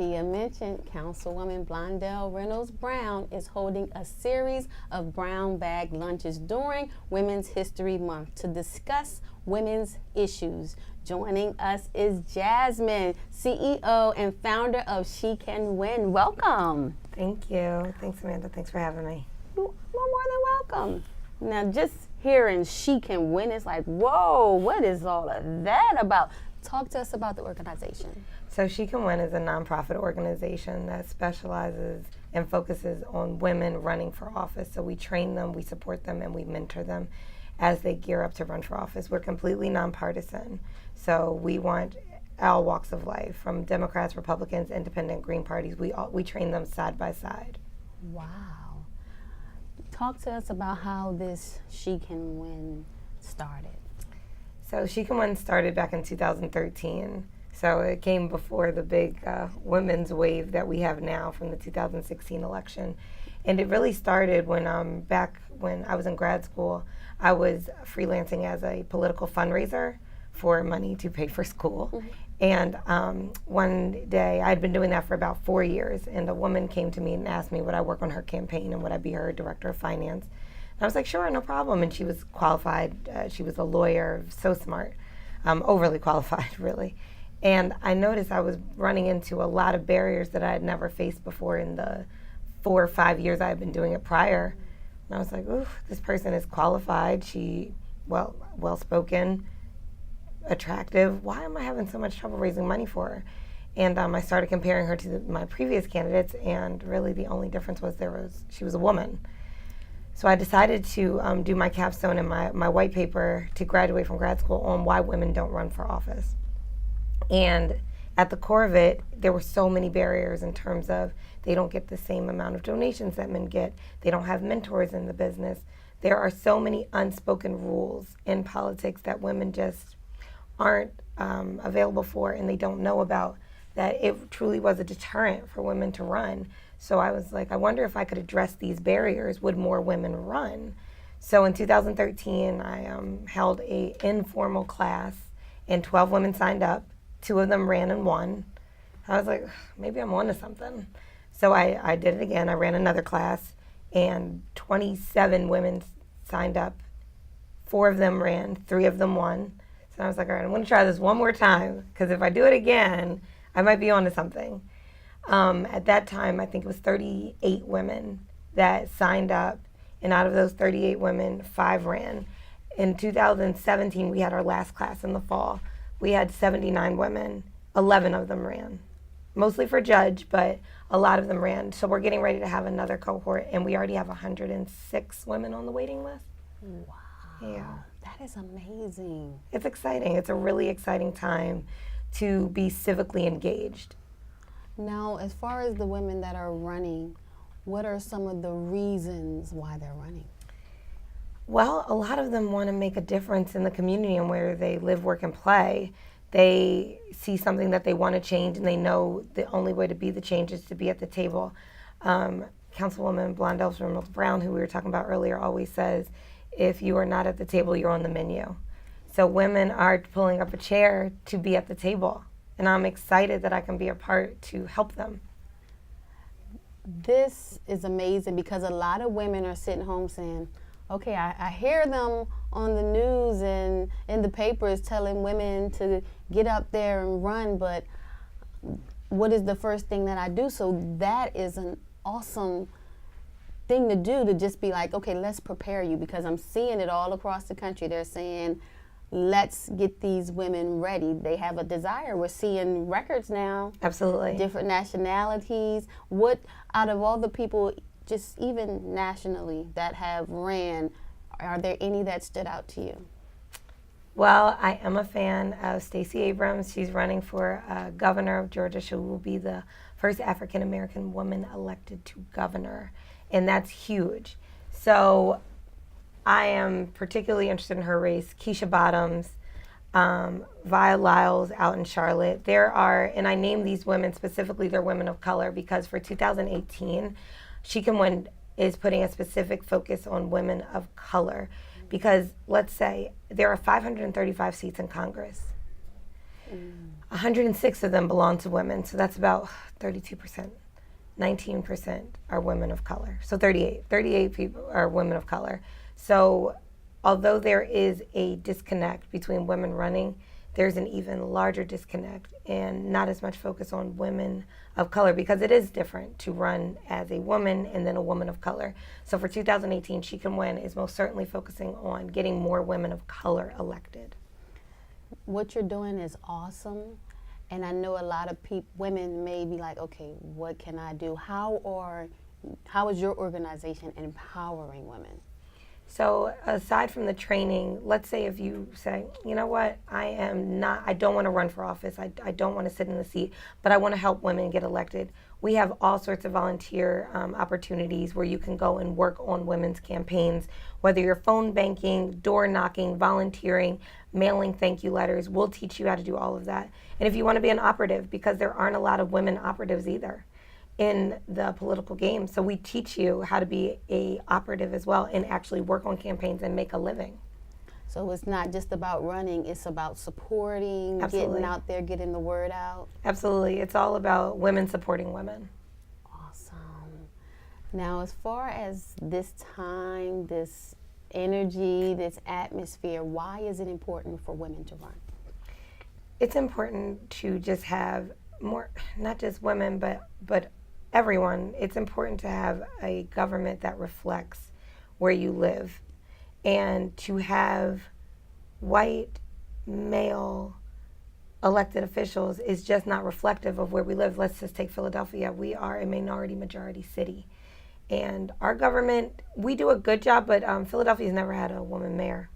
Tia mentioned, Councilwoman Blondell Reynolds Brown is holding a series of brown bag lunches during Women's History Month to discuss women's issues. Joining us is Jasmine, CEO and founder of SheCanWin. Welcome. Thank you. Thanks, Amanda. Thanks for having me. You're more than welcome. Now, just hearing SheCanWin is like, whoa, what is all of that about? Talk to us about the organization. So SheCanWin is a nonprofit organization that specializes and focuses on women running for office. So we train them, we support them, and we mentor them as they gear up to run for office. We're completely nonpartisan. So we want all walks of life, from Democrats, Republicans, Independent, Green parties. We train them side by side. Wow. Talk to us about how this SheCanWin started. So SheCanWin started back in 2013. So it came before the big women's wave that we have now from the 2016 election. And it really started when back when I was in grad school, I was freelancing as a political fundraiser for money to pay for school. Mm-hmm. And one day, I had been doing that for about 4 years, and a woman came to me and asked me would I work on her campaign and would I be her director of finance. And I was like, sure, no problem. And she was qualified. She was a lawyer, so smart, overly qualified, really. And I noticed I was running into a lot of barriers that I had never faced before in the 4 or 5 years I had been doing it prior. And I was like, ooh, this person is qualified. She, well-spoken, attractive. Why am I having so much trouble raising money for her? And I started comparing her to my previous candidates, and really the only difference was she was a woman. So I decided to do my capstone and my white paper to graduate from grad school on why women don't run for office. And at the core of it, there were so many barriers in terms of they don't get the same amount of donations that men get. They don't have mentors in the business. There are so many unspoken rules in politics that women just aren't available for and they don't know about, that it truly was a deterrent for women to run. So I was like, I wonder if I could address these barriers, would more women run? So in 2013, I held an informal class and 12 women signed up. 2 of them ran and won. I was like, maybe I'm on to something. So I did it again. I ran another class and 27 women signed up. 4 of them ran, 3 of them won. So I was like, all right, I'm gonna try this one more time, because if I do it again, I might be on to something. At that time, I think it was 38 women that signed up, and out of those 38 women, 5 ran. In 2017, we had our last class in the fall. We had 79 women, 11 of them ran. Mostly for judge, but a lot of them ran. So we're getting ready to have another cohort, and we already have 106 women on the waiting list. Wow. Yeah. That is amazing. It's exciting. It's a really exciting time to be civically engaged. Now, as far as the women that are running, what are some of the reasons why they're running? Well, a lot of them want to make a difference in the community and where they live, work, and play. They see something that they want to change, and they know the only way to be the change is to be at the table. Councilwoman Blondell Reynolds Brown, who we were talking about earlier, always says, if you are not at the table, you're on the menu. So women are pulling up a chair to be at the table, and I'm excited that I can be a part to help them. This is amazing, because a lot of women are sitting home saying, okay, I hear them on the news and in the papers telling women to get up there and run, but what is the first thing that I do? So that is an awesome thing to do, to just be like, okay, let's prepare you, because I'm seeing it all across the country. They're saying, let's get these women ready. They have a desire. We're seeing records now. Absolutely. Different nationalities. What, out of all the people, just even nationally, that have ran, are there any that stood out to you? Well, I am a fan of Stacey Abrams. She's running for governor of Georgia. She will be the first African-American woman elected to governor, and that's huge. So I am particularly interested in her race. Keisha Bottoms, Via Lyles out in Charlotte. There are, and I name these women specifically, they're women of color, because for 2018, SheCanWin is putting a specific focus on women of color. Because let's say there are 535 seats in Congress. 106 of them belong to women, so that's about 32%. 19% are women of color. So 38 people are women of color. So although there is a disconnect between women running, there's an even larger disconnect and not as much focus on women of color, because it is different to run as a woman and then a woman of color. So for 2018, SheCanWin is most certainly focusing on getting more women of color elected. What you're doing is awesome. And I know a lot of women may be like, okay, what can I do? How is your organization empowering women? So aside from the training, let's say if you say, you know what, I don't want to run for office, I don't want to sit in the seat, but I want to help women get elected. We have all sorts of volunteer opportunities where you can go and work on women's campaigns, whether you're phone banking, door knocking, volunteering, mailing thank you letters. We'll teach you how to do all of that. And if you want to be an operative, because there aren't a lot of women operatives either in the political game, so we teach you how to be a operative as well and actually work on campaigns and make a living. So it's not just about running, it's about supporting, Absolutely. Getting out there, getting the word out. Absolutely. It's all about women supporting women. Awesome. Now, as far as this time, this energy, this atmosphere, why is it important for women to run? It's important to just have more, not just women, but everyone. It's important to have a government that reflects where you live, and to have white male elected officials is just not reflective of where we live. Let's just take Philadelphia. We are a minority majority city, and our government, we do a good job, but Philadelphia's never had a woman mayor.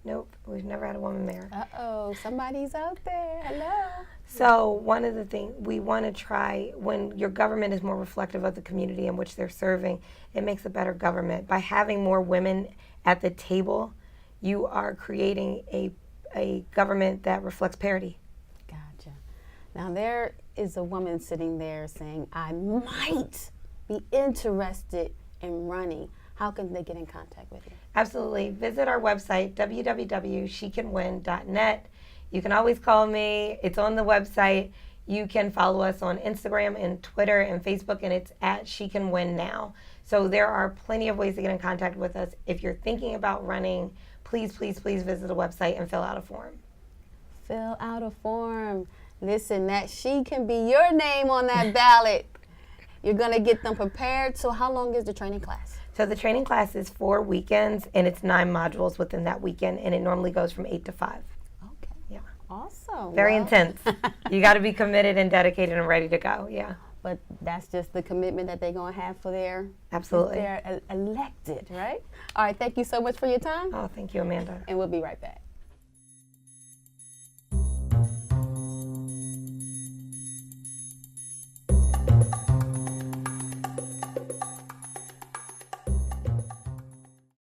Nope, we've never had a woman mayor. Uh-oh, somebody's out there. Hello. So one of the things we want to try, when your government is more reflective of the community in which they're serving, it makes a better government. By having more women at the table, you are creating a government that reflects parity. Gotcha. Now there is a woman sitting there saying, I might be interested in running. How can they get in contact with you? Absolutely. Visit our website, www.shecanwin.net. You can always call me. It's on the website. You can follow us on Instagram and Twitter and Facebook, and it's at SheCanWin now. So there are plenty of ways to get in contact with us. If you're thinking about running, please, please, please visit the website and fill out a form. Fill out a form. Listen, that she can be your name on that ballot. You're going to get them prepared. So how long is the training class? So the training class is 4 weekends, and it's 9 modules within that weekend, and it normally goes from 8 to 5. Okay. Yeah. Awesome. Very intense. You got to be committed and dedicated and ready to go. Yeah. But that's just the commitment that they're going to have for Absolutely. They're elected, right? All right. Thank you so much for your time. Oh, thank you, Amanda. And we'll be right back.